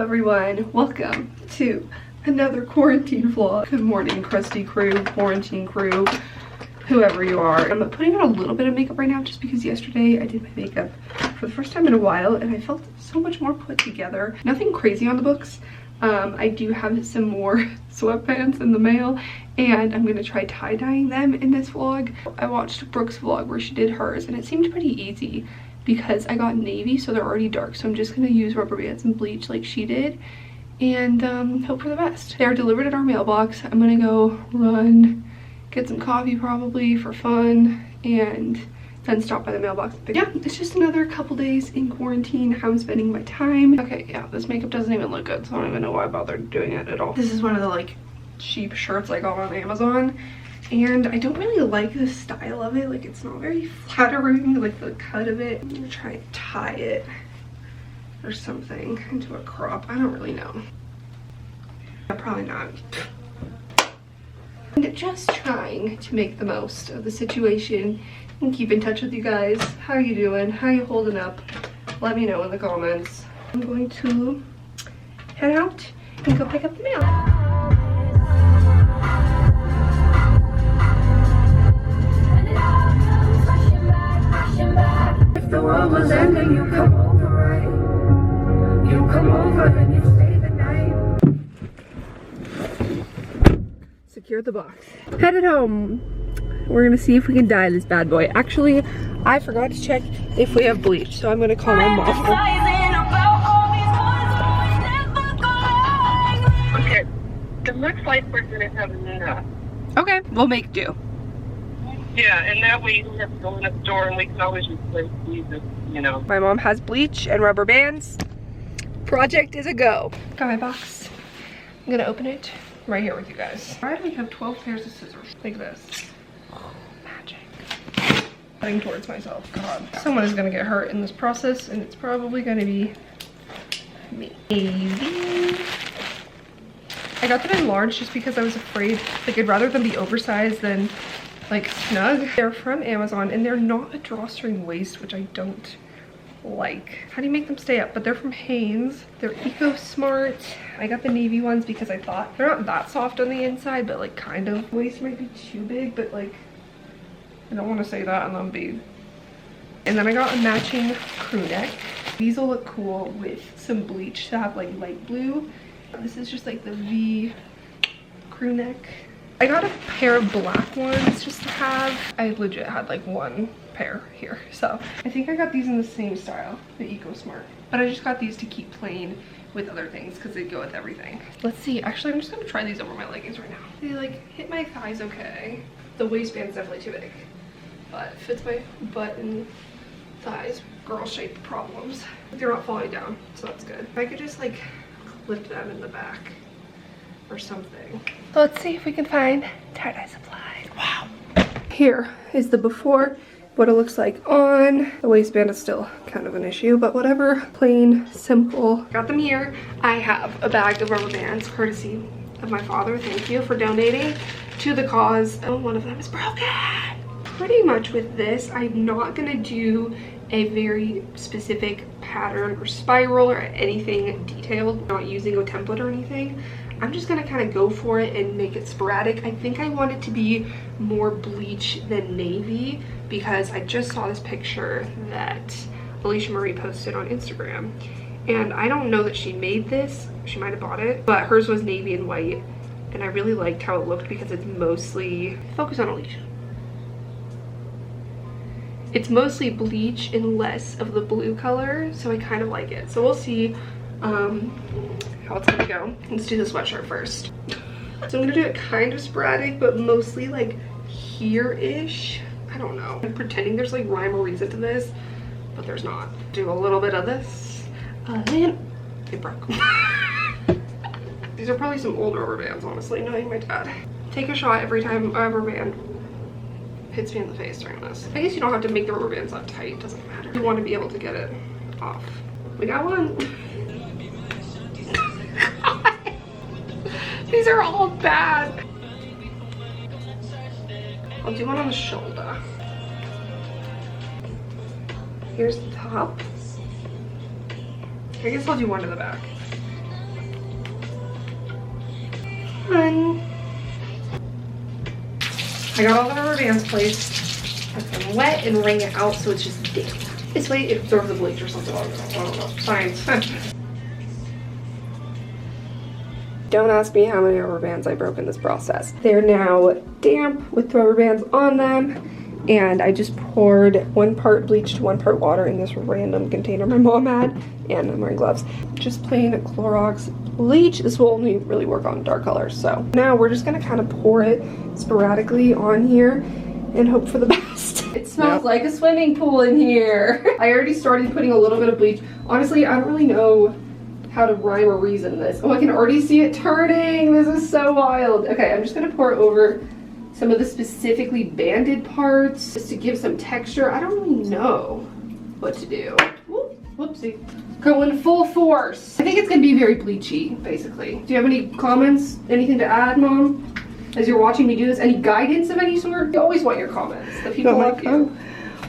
everyone, welcome to another quarantine vlog. Good morning, Kristee crew, quarantine crew, whoever you are. I'm putting on a little bit of makeup right now just because yesterday I did my makeup for the first time in a while and I felt so much more put together. Nothing crazy on the books. I do have some more sweatpants in the mail and I'm gonna try tie-dyeing them in this vlog. I watched Brooke's vlog where she did hers and it seemed pretty easy because I got navy, so they're already dark, so I'm just gonna use rubber bands and bleach like she did and hope for the best. They're delivered at our mailbox. I'm gonna go run, get some coffee probably for fun, and then stop by the mailbox. But yeah, it's just another couple days in quarantine, how I'm spending my time. Okay, yeah, this makeup doesn't even look good, so I don't even know why I bothered doing it at all. This is one of the like cheap shirts I got on Amazon, and I don't really like the style of it. Like, it's not very flattering, like the cut of it. I'm gonna try and tie it or something into a crop. I don't really know. Probably not. And just trying to make the most of the situation and keep in touch with you guys. How are you doing? How are you holding up? Let me know in the comments. I'm going to head out and go pick up the mail. If the world was ending, you come over, right? You come over and you stay the night. Secure the box. Headed home. We're gonna see if we can dye this bad boy. Actually, I forgot to check if we have bleach, so I'm gonna call my mom. Okay, it looks like we're gonna have enough. Okay, we'll make do. Yeah, and that way you don't have to go in the store and we can always replace these, you know. My mom has bleach and rubber bands. Project is a go. Got my box. I'm gonna open it right here with you guys. I already have 12 pairs of scissors, like this. Oh, magic. Heading towards myself, God. Someone is gonna get hurt in this process and it's probably gonna be me. Maybe. I got them in large just because I was afraid, like I'd rather them be oversized than like snug. They're from Amazon and they're not a drawstring waist, which I don't like. How do you make them stay up? But they're from Hanes. They're Eco Smart. I got the navy ones because I thought they're not that soft on the inside, but like kind of. Waist might be too big, but like I don't want to say that and then be. And then I got a matching crew neck. These will look cool with some bleach to have like light blue. This is just like the V crew neck. I got a pair of black ones just to have. I legit had like one pair here, so I think I got these in the same style, the Eco Smart, but I just got these to keep plain with other things because they go with everything. Let's see, actually I'm just gonna try these over my leggings right now. They like hit my thighs okay. The waistband's definitely too big, but fits my butt and thighs. Girl shape problems. They're not falling down, so that's good. If I could just like clip them in the back or something. So let's see if we can find tie-dye supplies. Wow. Here is the before, what it looks like on. The waistband is still kind of an issue, but whatever. Plain, simple. Got them here. I have a bag of rubber bands, courtesy of my father. Thank you for donating to the cause. Oh, one of them is broken. Pretty much with this, I'm not gonna do a very specific pattern or spiral or anything detailed. I'm not using a template or anything. I'm just gonna kind of go for it and make it sporadic. I think I want it to be more bleach than navy because I just saw this picture that Alicia Marie posted on Instagram. And I don't know that she made this. She might have bought it, but hers was navy and white. And I really liked how it looked because it's mostly, focus on Alicia. It's mostly bleach and less of the blue color, so I kind of like it. So we'll see how it's gonna go. Let's do the sweatshirt first. So I'm gonna do it kind of sporadic, but mostly like here-ish. I don't know. I'm pretending there's like rhyme or reason to this, but there's not. Do a little bit of this. Then it broke. These are probably some old rubber bands, honestly, knowing my dad. Take a shot every time a rubber band hits me in the face during this. I guess you don't have to make the rubber bands that tight, it doesn't matter. You want to be able to get it off. We got one. These are all bad. I'll do one on the shoulder. Here's the top. I guess I'll do one to the back. done. I got all the rubber bands placed. Let them wet and wring it out so it's just damp. This way it absorbs the bleach or something. I don't know. Science. Don't ask me how many rubber bands I broke in this process. They're now damp with rubber bands on them. And I just poured 1 part bleach to 1 part water in this random container my mom had. And I'm wearing gloves. Just plain Clorox bleach. This will only really work on dark colors. So now we're just gonna kind of pour it sporadically on here and hope for the best. It smells like a swimming pool in here. I already started putting a little bit of bleach. Honestly, I don't really know how to rhyme or reason this. Oh, I can already see it turning. This is so wild. Okay, I'm just gonna pour it over some of the specifically banded parts just to give some texture. I don't really know what to do. Whoopsie. Going full force. I think it's gonna be very bleachy, basically. Do you have any comments? Anything to add, Mom? As you're watching me do this, any guidance of any sort? You always want your comments. The people love you.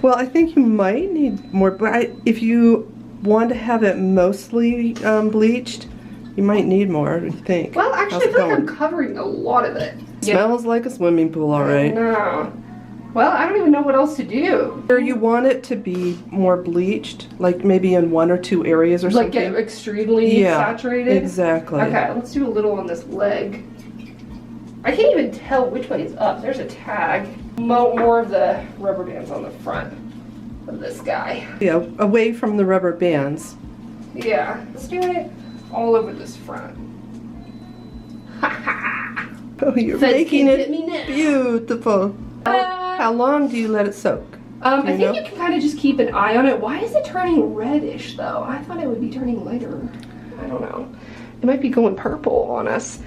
Well, I think you might need more, but if you want to have it mostly bleached, you might need more, I think. Well, actually, I feel like I'm covering a lot of it. Smells like a swimming pool, all right. No. Well, I don't even know what else to do. Or you want it to be more bleached, like maybe in 1 or 2 areas or something. Like get extremely saturated? Exactly. Okay, let's do a little on this leg. I can't even tell which way is up. There's a tag. More of the rubber bands on the front of this guy. Yeah, away from the rubber bands. Yeah, let's do it all over this front. Oh, you're making it beautiful. How long do you let it soak? I think you can kind of just keep an eye on it. Why is it turning reddish though? I thought it would be turning lighter. I don't know. It might be going purple on us.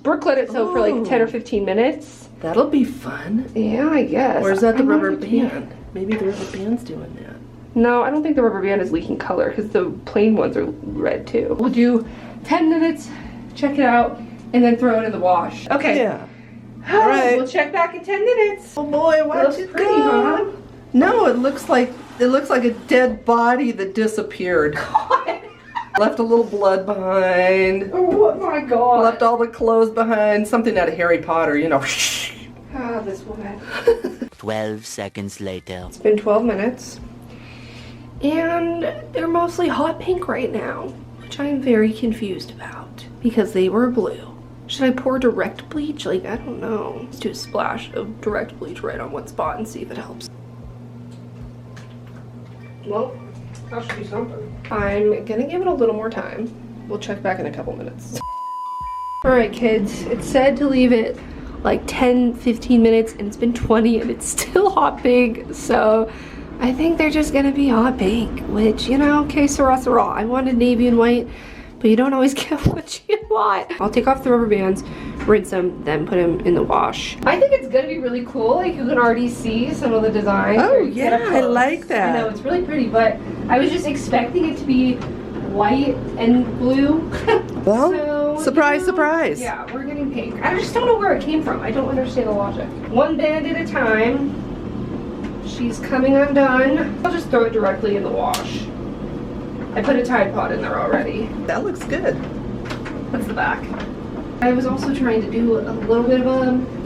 Brooke let it soak for like 10 or 15 minutes. That'll be fun. Yeah, I guess. Or is that the rubber band? Maybe the rubber band's doing that. No, I don't think the rubber band is leaking color because the plain ones are red too. We'll do 10 minutes, check it out, and then throw it in the wash. Okay. Yeah. All right. We'll check back in 10 minutes. Oh boy, watch it pretty, go. huh? No, it looks like a dead body that disappeared. God. Left a little blood behind. Oh my God. Left all the clothes behind. Something out of Harry Potter, you know. Ah, this woman. 12 seconds later. It's been 12 minutes. And they're mostly hot pink right now, which I'm very confused about because they were blue. Should I pour direct bleach? Like, I don't know. Let's do a splash of direct bleach right on one spot and see if it helps. Well, that should do something. I'm gonna give it a little more time. We'll check back in a couple minutes. All right, kids, it said to leave it like 10-15 minutes and it's been 20 and it's still hot pink, so I think they're just gonna be hot pink, which, you know, que sera sera. I wanted navy and white, but you don't always get what you want. I'll take off the rubber bands, rinse them, then put them in the wash. I think it's gonna be really cool. Like, you can already see some of the designs. Oh yeah, I like that. I know, it's really pretty, but I was just expecting it to be white and blue. Well, so, surprise, you know, surprise. Yeah, we're getting pink. I just don't know where it came from. I don't understand the logic. One band at a time. She's coming undone. I'll just throw it directly in the wash. I put a Tide Pod in there already. That looks good. That's the back. I was also trying to do a little bit of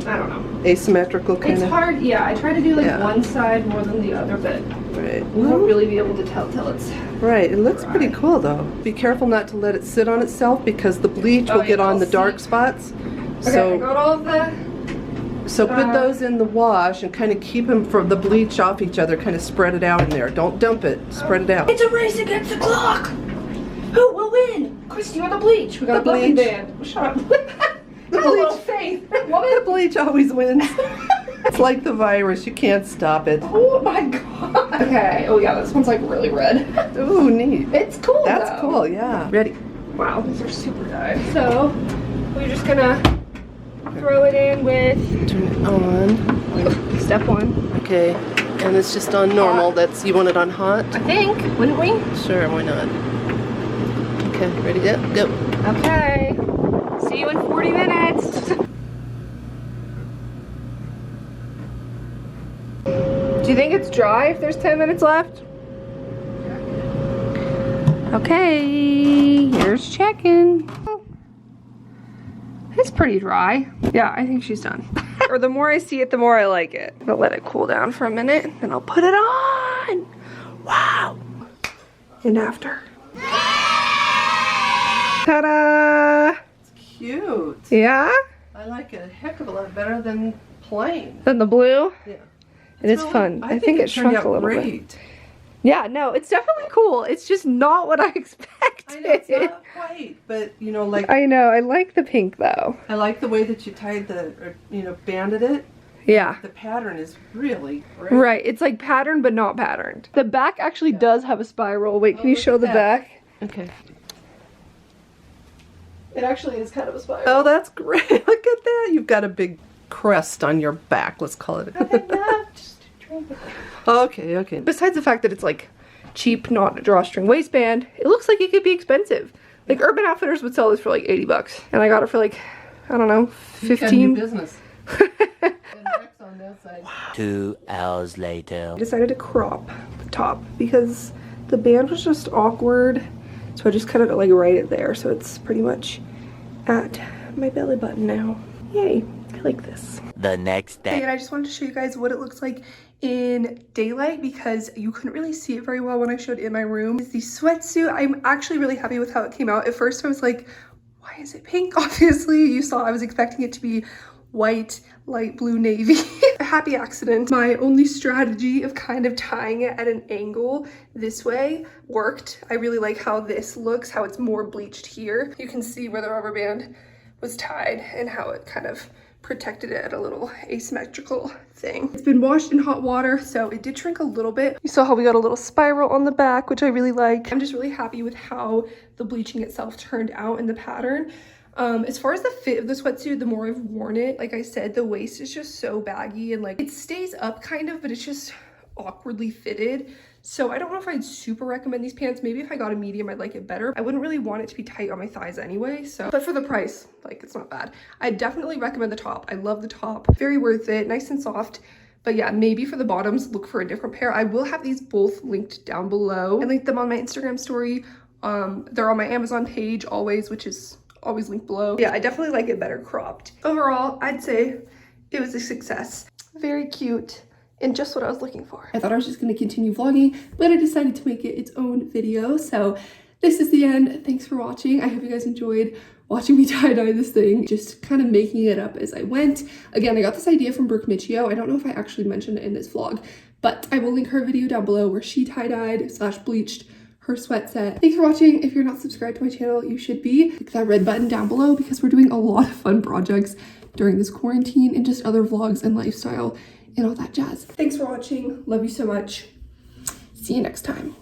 I don't know. Asymmetrical kind of. It's hard, yeah. I try to do like one side more than the other, but right. we won't really be able to tell till it's right. It looks pretty cool though. Be careful not to let it sit on itself because the bleach will get on the dark spots. Okay, so I got all of the So put those in the wash and kind of keep them from the bleach off each other, kind of spread it out in there. Don't dump it, spread it out. It's a race against the clock! Who will win? Kristee or the bleach? We got a bumping band. Shut up. Have a little faith. The bleach always wins. It's like the virus, you can't stop it. Oh my God. Okay, oh yeah, this one's like really red. Ooh, neat. It's cool That's though. cool, yeah. Ready. Wow, these are super dyed. So, we're just gonna throw it in with... Turn it on. Step one. Okay, and it's just on normal. That's, you want it on hot? I think, wouldn't we? Sure, why not? Okay, ready, go. Okay. See you in 40 minutes. Do you think it's dry if there's 10 minutes left? Okay, here's checking. It's pretty dry. Yeah, I think she's done. Or the more I see it, the more I like it. I'll let it cool down for a minute, then I'll put it on. Wow. And after. Ta-da! It's cute. Yeah? I like it a heck of a lot better than plain. Then the blue? Yeah. And it's fun. I think it turned shrunk out a little great. bit. Yeah, no, it's definitely cool. It's just not what I expected. I know, it's not quite, but you know, like I know, I like the pink though. I like the way that you tied or, you know, banded it. Yeah. The pattern is really great. Right, it's like patterned but not patterned. The back actually does have a spiral. Wait, can you show the back? Okay. It actually is kind of a spiral. Oh, that's great. Look at that. You've got a big crest on your back. Let's call it. Okay, okay. Besides the fact that it's like cheap, not a drawstring waistband, it looks like it could be expensive. Like Urban Outfitters would sell this for like 80 bucks. And I got it for like, I don't know, 15. Business. 2 hours later. I decided to crop the top because the band was just awkward. So I just cut it like right at there. So it's pretty much at my belly button now. Yay, I like this. The next day. And I just wanted to show you guys what it looks like in daylight because you couldn't really see it very well when I showed it in my room. It's the sweatsuit. I'm actually really happy with how it came out. At first I was like, why is it pink? Obviously you saw I was expecting it to be white, light blue, navy. A happy accident. My only strategy of kind of tying it at an angle this way worked. I really like how this looks, how it's more bleached here. You can see where the rubber band was tied and how it kind of protected it at a little asymmetrical thing. It's been washed in hot water, so it did shrink a little bit. You saw how we got a little spiral on the back, which I really like. I'm just really happy with how the bleaching itself turned out in the pattern. As far as the fit of the sweatsuit, the more I've worn it, like I said, the waist is just so baggy and like it stays up kind of, but it's just awkwardly fitted. So I don't know if I'd super recommend these pants. Maybe if I got a medium, I'd like it better. I wouldn't really want it to be tight on my thighs anyway. So, but for the price, like it's not bad. I definitely recommend the top. I love the top. Very worth it. Nice and soft. But yeah, maybe for the bottoms, look for a different pair. I will have these both linked down below. I linked them on my Instagram story. They're on my Amazon page always, which is always linked below. Yeah, I definitely like it better cropped. Overall, I'd say it was a success. Very cute. And just what I was looking for. I thought I was just going to continue vlogging, but I decided to make it its own video. So this is the end. Thanks for watching. I hope you guys enjoyed watching me tie-dye this thing, just kind of making it up as I went. Again, I got this idea from Brooke Michio. I don't know if I actually mentioned it in this vlog, but I will link her video down below where she tie-dyed / bleached her sweat set. Thanks for watching. If you're not subscribed to my channel, you should be. Click that red button down below because we're doing a lot of fun projects during this quarantine and just other vlogs and lifestyle and all that jazz. Thanks for watching. Love you so much. See you next time.